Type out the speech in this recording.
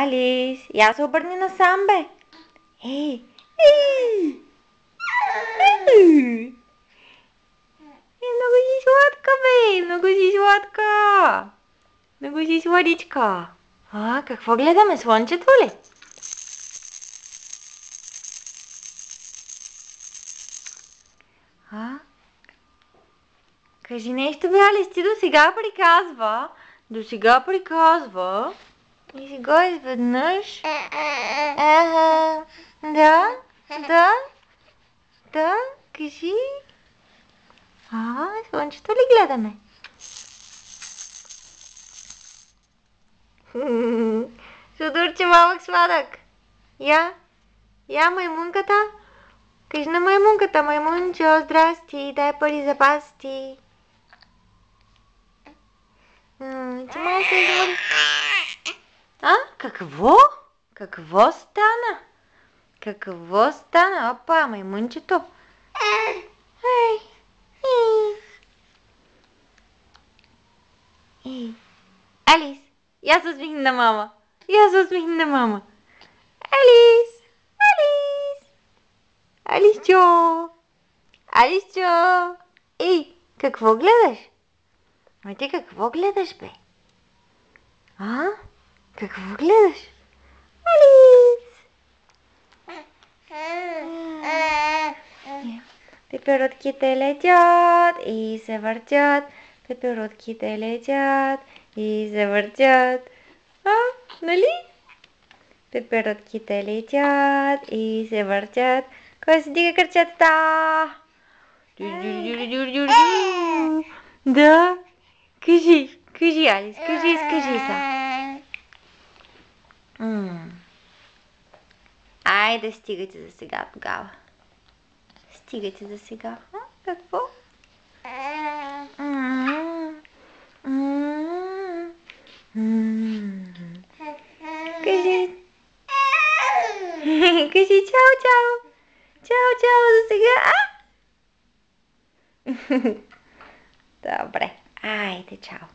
Алис, я се обърни насам, бе. Ей, ей! Ей! Много си сладка, бе! Много си сладка! Много си сладичка! Какво гледаме? Слънчето ли? Кажи нещо, бе, Алис, ти досега приказва и сега изведнъж... Да, кажи... Слънчето ли гледаме? Судурче малък сладък. Я, маймунката. Кажи на маймунката, маймунчо, здрасти, дай пари за пасти. Ти малко се измори. Какво? Какво стана? Опа, маймунчето. Алис, я се усмихни на мама. Алисчо. Ей, какво гледаш? Ти какво гледаш, бе? Какво гледаш? Алис! Пеперутките летят и се въртят. Нали? Пеперутките летят и се въртят. Кой си дига кръчетата? Да. Кажи, Алис, кажи са. Айде, стигайте за сега тогава. Какво? Кажи чао. Чао за сега. Добре, айде, чао.